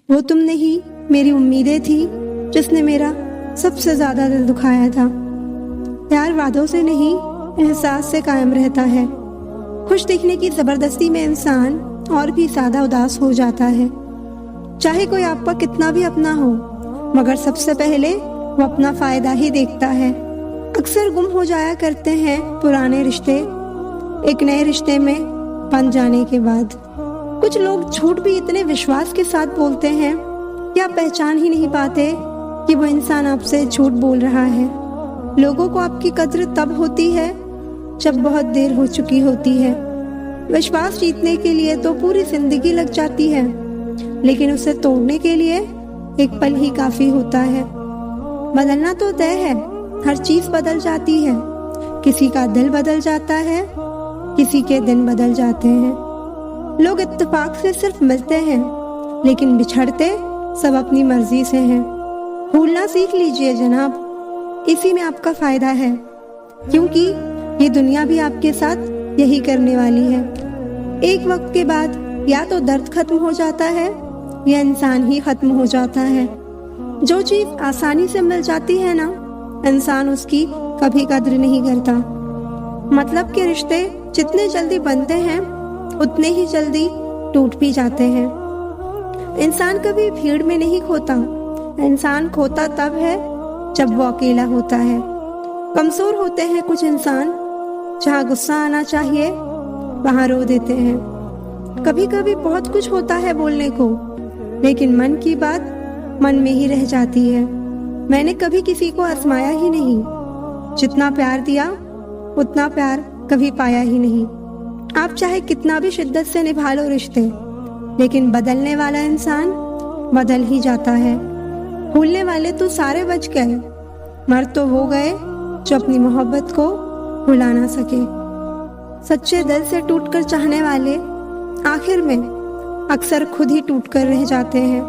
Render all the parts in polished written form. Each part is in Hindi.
वो तुम नहीं, मेरी उम्मीदें थी जिसने मेरा सबसे ज्यादा दिल दुखाया था। प्यार वादों से नहीं, एहसास से कायम रहता है। खुश दिखने की जबरदस्ती में इंसान और भी ज्यादा उदास हो जाता है। चाहे कोई आपका कितना भी अपना हो, मगर सबसे पहले वो अपना फायदा ही देखता है। अक्सर गुम हो जाया करते हैं पुराने रिश्ते एक नए रिश्ते में बन जाने के बाद। कुछ लोग झूठ भी इतने विश्वास के साथ बोलते हैं कि आप पहचान ही नहीं पाते कि वो इंसान आपसे झूठ बोल रहा है। लोगों को आपकी कद्र तब होती है जब बहुत देर हो चुकी होती है। विश्वास जीतने के लिए तो पूरी जिंदगी लग जाती है, लेकिन उसे तोड़ने के लिए एक पल ही काफी होता है। बदलना तो तय है, हर चीज बदल जाती है। किसी का दिल बदल जाता है, किसी के दिन बदल जाते हैं। लोग इत्तेफाक से सिर्फ मिलते हैं, लेकिन बिछड़ते सब अपनी मर्जी से हैं। भूलना सीख लीजिए जनाब, इसी में आपका फायदा है, क्योंकि ये दुनिया भी आपके साथ यही करने वाली है। एक वक्त के बाद या तो दर्द खत्म हो जाता है या इंसान ही खत्म हो जाता है। जो चीज आसानी से मिल जाती है ना, इंसान उसकी कभी कद्र नहीं करता। मतलब के रिश्ते जितने जल्दी बनते हैं उतने ही जल्दी टूट भी जाते हैं। इंसान कभी भीड़ में नहीं खोता, इंसान खोता तब है जब वो अकेला होता है। कमजोर होते हैं कुछ इंसान, जहाँ गुस्सा आना चाहिए वहाँ रो देते हैं। कभी कभी बहुत कुछ होता है बोलने को, लेकिन मन की बात मन में ही रह जाती है। मैंने कभी किसी को आजमाया ही नहीं, जितना प्यार दिया उतना प्यार कभी पाया ही नहीं। आप चाहे कितना भी शिद्दत से निभा लो रिश्ते, लेकिन बदलने वाला इंसान बदल ही जाता है। भूलने वाले तो सारे बच गए, मर्द तो वो गए जो अपनी मोहब्बत को भुला ना सके। सच्चे दिल से टूटकर चाहने वाले आखिर में अक्सर खुद ही टूटकर रह जाते हैं।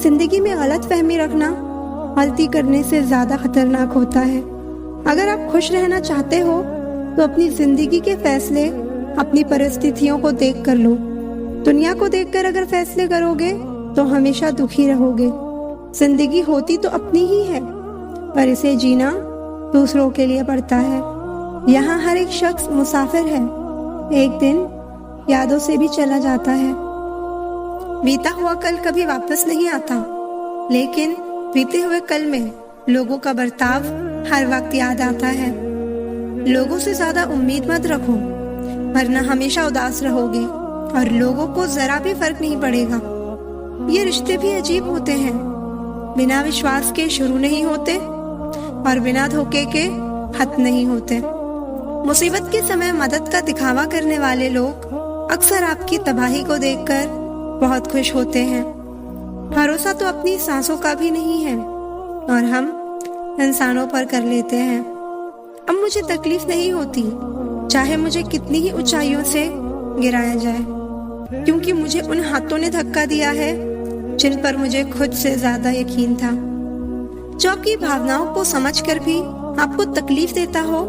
जिंदगी में गलत फहमी रखना गलती करने से ज्यादा खतरनाक होता है। अगर आप खुश रहना चाहते हो तो अपनी जिंदगी के फैसले अपनी परिस्थितियों को देख कर लो। दुनिया को देखकर अगर फैसले करोगे तो हमेशा दुखी रहोगे। जिंदगी होती तो अपनी ही है, पर इसे जीना दूसरों के लिए पड़ता है। यहाँ हर एक शख्स मुसाफिर है, एक दिन यादों से भी चला जाता है। बीता हुआ कल कभी वापस नहीं आता, लेकिन बीते हुए कल में लोगों का बर्ताव हर वक्त याद आता है। लोगों से ज्यादा उम्मीद मत रखो, वरना हमेशा उदास रहोगे और लोगों को जरा भी फर्क नहीं पड़ेगा। ये रिश्ते भी अजीब होते हैं, बिना विश्वास के शुरू नहीं होते और बिना धोखे के खत्म नहीं होते। मुसीबत के समय मदद का दिखावा करने वाले लोग अक्सर आपकी तबाही को देखकर बहुत खुश होते हैं। भरोसा तो अपनी सांसों का भी नहीं है और हम इंसानों पर कर लेते हैं। अब मुझे तकलीफ नहीं होती, चाहे मुझे कितनी ही ऊंचाइयों से गिराया जाए, क्योंकि मुझे उन हाथों ने धक्का दिया है जिन पर मुझे खुद से ज्यादा यकीन था। जो आपकी भावनाओं को समझकर भी आपको तकलीफ देता हो,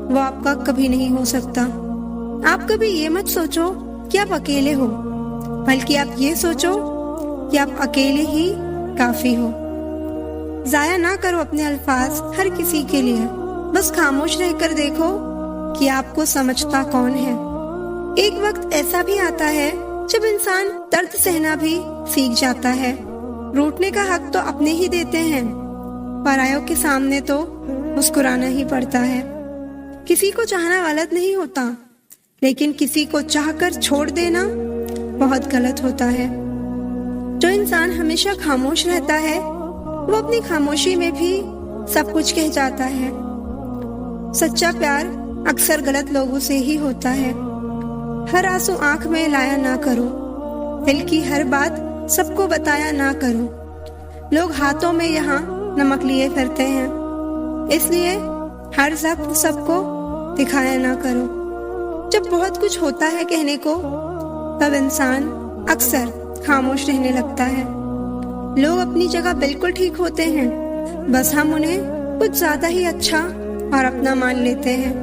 वो आपका कभी नहीं हो सकता। आप कभी ये मत सोचो कि आप अकेले हो, बल्कि आप ये सोचो कि आप अकेले ही काफी हो। जाया ना करो अपने अल्फाज हर किसी के लिए, बस खामोश रहकर देखो कि आपको समझता कौन है। एक वक्त ऐसा भी आता है जब इंसान दर्द सहना भी सीख जाता है। रूठने का हक तो अपने ही देते हैं, परायों के सामने तो मुस्कुराना ही पड़ता है। किसी को चाहना गलत नहीं होता, लेकिन किसी को चाहकर छोड़ देना बहुत गलत होता है। जो इंसान हमेशा खामोश रहता है, वो अपनी खामोशी में भी सब कुछ कह जाता है। सच्चा प्यार अक्सर गलत लोगों से ही होता है। हर आंसू आंख में लाया ना करो, दिल की हर बात सबको बताया ना करो। लोग हाथों में यहाँ नमक लिए फिरते हैं, इसलिए हर जख्म सबको दिखाया ना करो। जब बहुत कुछ होता है कहने को, तब इंसान अक्सर खामोश रहने लगता है। लोग अपनी जगह बिल्कुल ठीक होते हैं, बस हम उन्हें कुछ ज्यादा ही अच्छा और अपना मान लेते हैं।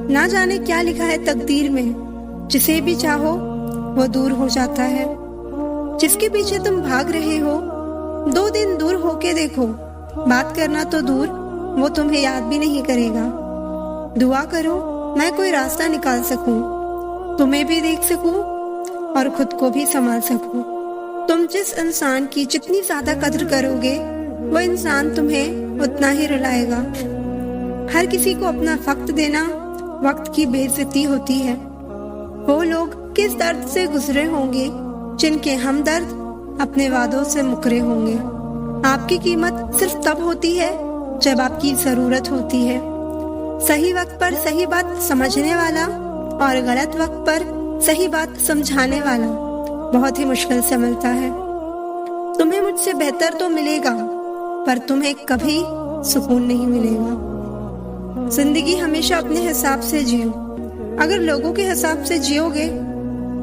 ना जाने क्या लिखा है तकदीर में, जिसे भी चाहो वो दूर हो जाता है। जिसके पीछे तुम भाग रहे हो 2 दिन दूर होके देखो, बात करना तो दूर, वो तुम्हें याद भी नहीं करेगा। दुआ करो मैं कोई रास्ता निकाल सकूं, तुम्हें भी देख सकूं और खुद को भी संभाल सकूं। तुम जिस इंसान की जितनी ज्यादा कद्र करोगे, वो इंसान तुम्हें उतना ही रुलाएगा। हर किसी को अपना वक्त देना वक्त की बेइज्जती होती है। वो लोग किस दर्द से गुजरे होंगे जिनके हमदर्द अपने वादों से मुकरे होंगे। आपकी कीमत सिर्फ तब होती है जब आपकी जरूरत होती है। सही वक्त पर सही बात समझने वाला और गलत वक्त पर सही बात समझाने वाला बहुत ही मुश्किल से मिलता है। तुम्हें मुझसे बेहतर तो मिलेगा, पर तुम्हें कभी सुकून नहीं मिलेगा। जिंदगी हमेशा अपने हिसाब से जियो। अगर लोगों के हिसाब से जियोगे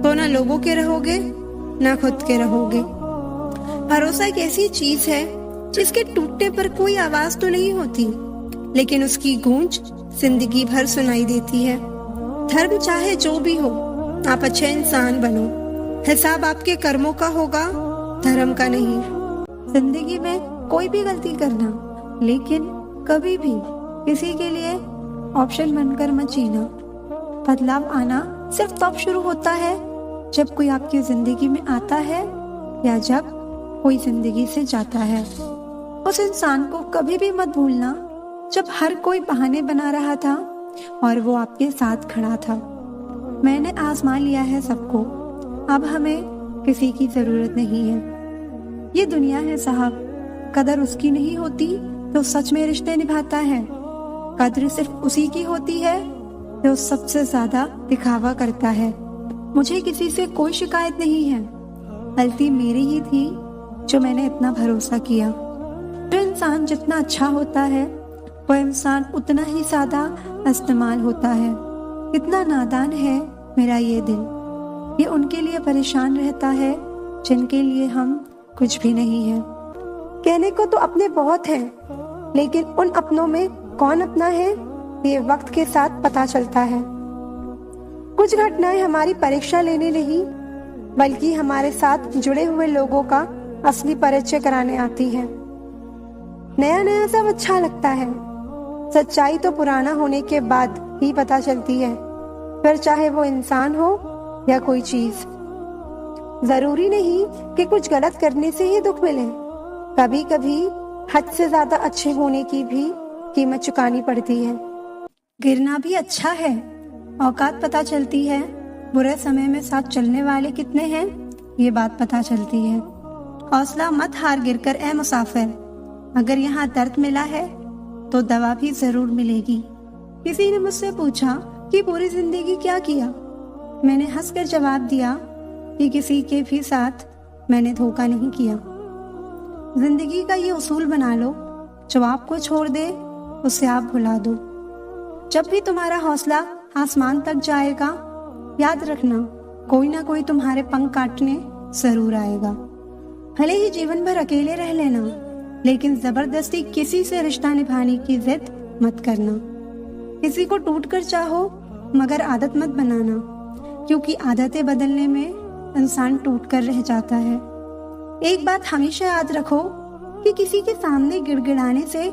तो ना लोगों के रहोगे ना खुद के रहोगे। भरोसा एक ऐसी चीज है जिसके टूटने पर कोई आवाज तो नहीं होती, लेकिन उसकी गूंज जिंदगी भर सुनाई देती है। धर्म चाहे जो भी हो, आप अच्छे इंसान बनो। हिसाब आपके कर्मों का होगा, धर्म का नहीं। जिंदगी में कोई भी गलती करना, लेकिन कभी भी किसी के लिए ऑप्शन बनकर मत जीना। बदलाव आना सिर्फ तब शुरू होता है जब कोई आपकी जिंदगी में आता है या जब कोई जिंदगी से जाता है। उस इंसान को कभी भी मत भूलना जब हर कोई बहाने बना रहा था और वो आपके साथ खड़ा था। मैंने आजमा लिया है सबको, अब हमें किसी की जरूरत नहीं है। ये दुनिया है साहब, कदर उसकी नहीं होती तो सच में रिश्ते निभाता है। कद्र सिर्फ उसी की होती है जो सबसे ज्यादा दिखावा करता है। मुझे किसी से कोई शिकायत नहीं है, गलती मेरी ही थी जो मैंने इतना भरोसा किया। जो इंसान जितना अच्छा होता है वो इंसान उतना ही ज्यादा इस्तेमाल होता है। इतना नादान है मेरा ये दिल, ये उनके लिए परेशान रहता है जिनके लिए हम कुछ भी नहीं है। कहने को तो अपने बहुत हैं, लेकिन उन अपनों में कौन अपना है ये वक्त के साथ पता चलता है। कुछ घटनाएं हमारी परीक्षा लेने नहीं, बल्कि हमारे साथ जुड़े हुए लोगों का असली परिचय कराने आती हैं। नया नया सब अच्छा लगता है, सच्चाई तो पुराना होने के बाद ही पता चलती है, फिर चाहे वो इंसान हो या कोई चीज। जरूरी नहीं कि कुछ गलत करने से ही दुख मिले, कभी कभी हद से ज्यादा अच्छे होने की भी कीमत चुकानी पड़ती है। गिरना भी अच्छा है, औकात पता चलती है। बुरे समय में साथ चलने वाले कितने हैं ये बात पता चलती है। हौसला मत हार गिरकर ए मुसाफिर, अगर यहाँ दर्द मिला है तो दवा भी जरूर मिलेगी। किसी ने मुझसे पूछा कि पूरी जिंदगी क्या किया। मैंने हंसकर जवाब दिया कि किसी के भी साथ मैंने धोखा नहीं किया। जिंदगी का ये उसूल बना लो, जो आपको छोड़ दे उसे आप भुला दो। जब भी तुम्हारा हौसला आसमान तक जाएगा, याद रखना कोई ना कोई तुम्हारे पंख काटने जरूर आएगा। भले ही जीवन भर अकेले रह लेना, लेकिन जबरदस्ती किसी से रिश्ता निभाने की जिद मत करना। किसी को टूट कर चाहो, मगर आदत मत बनाना, क्योंकि आदतें बदलने में इंसान टूट कर रह जाता है। एक बात हमेशा याद रखो कि किसी के सामने गिड़गिड़ाने से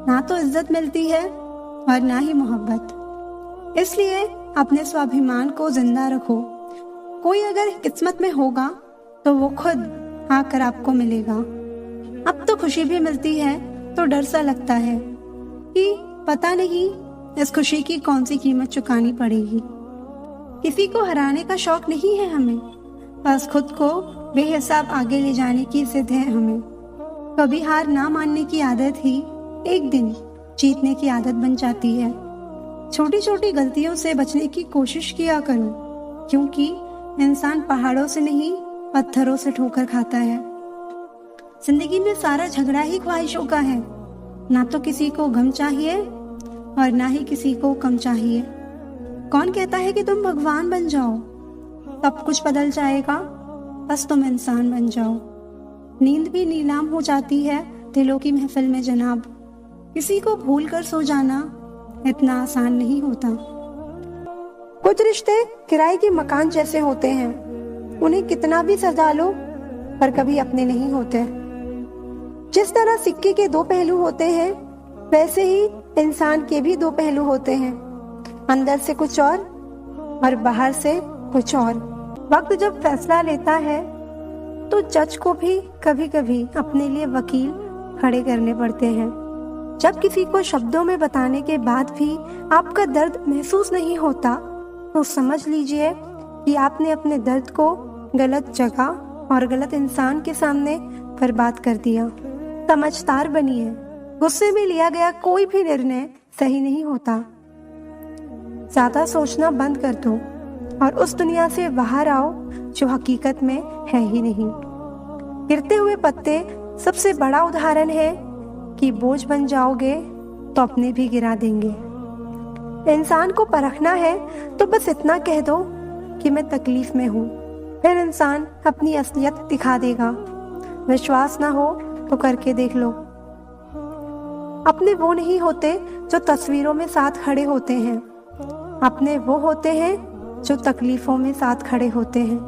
ना तो इज्जत मिलती है और ना ही मोहब्बत। इसलिए अपने स्वाभिमान को जिंदा रखो। कोई अगर किस्मत में होगा तो वो खुद आकर आपको मिलेगा। अब तो खुशी भी मिलती है तो डर सा लगता है कि पता नहीं इस खुशी की कौन सी कीमत चुकानी पड़ेगी। किसी को हराने का शौक नहीं है हमें, बस खुद को बेहिसाब आगे ले जाने की जिद है हमें। कभी हार ना मानने की आदत ही एक दिन जीतने की आदत बन जाती है। छोटी छोटी गलतियों से बचने की कोशिश किया करो, क्योंकि इंसान पहाड़ों से नहीं पत्थरों से ठोकर खाता है। जिंदगी में सारा झगड़ा ही ख्वाहिशों का है, ना तो किसी को गम चाहिए और ना ही किसी को कम चाहिए। कौन कहता है कि तुम भगवान बन जाओ, सब कुछ बदल जाएगा, बस तुम इंसान बन जाओ। नींद भी नीलाम हो जाती है दिलों की महफिल में जनाब। किसी को भूल कर सो जाना इतना आसान नहीं होता। कुछ रिश्ते किराए के मकान जैसे होते हैं, उन्हें कितना भी सजा लो पर कभी अपने नहीं होते। जिस तरह सिक्के के दो पहलू होते हैं, वैसे ही इंसान के भी दो पहलू होते हैं, अंदर से कुछ और बाहर से कुछ और। वक्त जब फैसला लेता है तो जज को भी कभी कभी अपने लिए वकील खड़े करने पड़ते हैं। जब किसी को शब्दों में बताने के बाद भी आपका दर्द महसूस नहीं होता, तो समझ लीजिए कि आपने अपने दर्द को गलत जगह और गलत इंसान के सामने बर्बाद कर दिया। समझदार बनिए, गुस्से में लिया गया कोई भी निर्णय सही नहीं होता। ज्यादा सोचना बंद कर दो और उस दुनिया से बाहर आओ जो हकीकत में है ही नहीं। गिरते हुए पत्ते सबसे बड़ा उदाहरण है कि बोझ बन जाओगे तो अपने भी गिरा देंगे। इंसान को परखना है तो बस इतना कह दो कि मैं तकलीफ में हूँ, फिर इंसान अपनी असलियत दिखा देगा। विश्वास ना हो तो करके देख लो। अपने वो नहीं होते जो तस्वीरों में साथ खड़े होते हैं, अपने वो होते हैं जो तकलीफों में साथ खड़े होते हैं।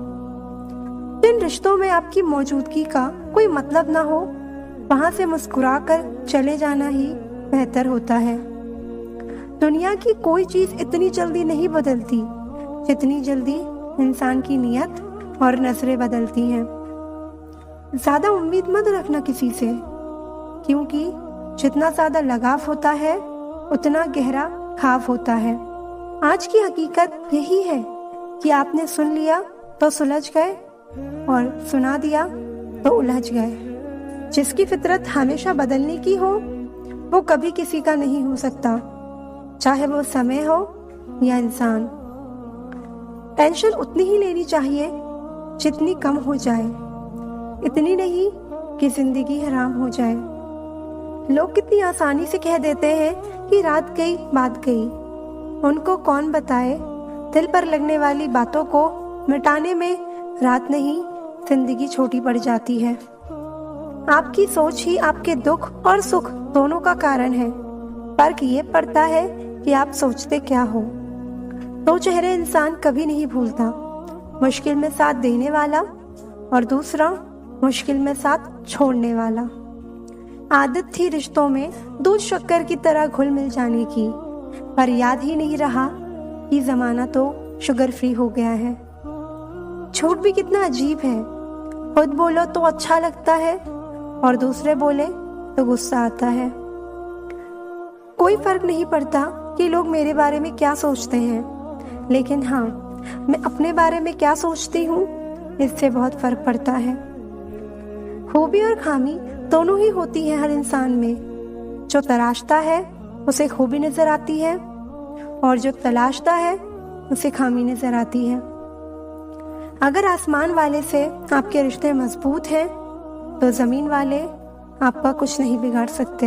जिन रिश्तों में आपकी मौजूदगी का कोई मतलब ना हो, वहां से मुस्कुराकर चले जाना ही बेहतर होता है। दुनिया की कोई चीज इतनी जल्दी नहीं बदलती जितनी जल्दी इंसान की नीयत और नजरें बदलती हैं। ज्यादा उम्मीद मत रखना किसी से, क्योंकि जितना ज्यादा लगाव होता है उतना गहरा खाव होता है। आज की हकीकत यही है कि आपने सुन लिया तो सुलझ गए और सुना दिया तो उलझ गए। जिसकी फितरत हमेशा बदलने की हो, वो कभी किसी का नहीं हो सकता, चाहे वो समय हो या इंसान। टेंशन उतनी ही लेनी चाहिए जितनी कम हो जाए, इतनी नहीं कि जिंदगी हराम हो जाए। लोग कितनी आसानी से कह देते हैं कि रात गई बात गई। उनको कौन बताए दिल पर लगने वाली बातों को मिटाने में रात नहीं जिंदगी छोटी पड़ जाती है। आपकी सोच ही आपके दुख और सुख दोनों का कारण है। फर्क ये पड़ता है कि आप सोचते क्या हो। दो चेहरे इंसान कभी नहीं भूलता, मुश्किल में साथ देने वाला और दूसरा मुश्किल में साथ छोड़ने वाला। आदत थी रिश्तों में दूध शक्कर की तरह घुल मिल जाने की, पर याद ही नहीं रहा कि जमाना तो शुगर फ्री हो गया है। झूठ भी कितना अजीब है, खुद बोलो तो अच्छा लगता है और दूसरे बोले तो गुस्सा आता है। कोई फर्क नहीं पड़ता कि लोग मेरे बारे में क्या सोचते हैं, लेकिन हाँ, मैं अपने बारे में क्या सोचती हूँ इससे बहुत फर्क पड़ता है। खूबी और खामी दोनों ही होती है हर इंसान में। जो तराशता है उसे खूबी नजर आती है और जो तलाशता है उसे खामी नजर आती है। अगर आसमान वाले से आपके रिश्ते मजबूत हैं तो जमीन वाले आपका कुछ नहीं बिगाड़ सकते।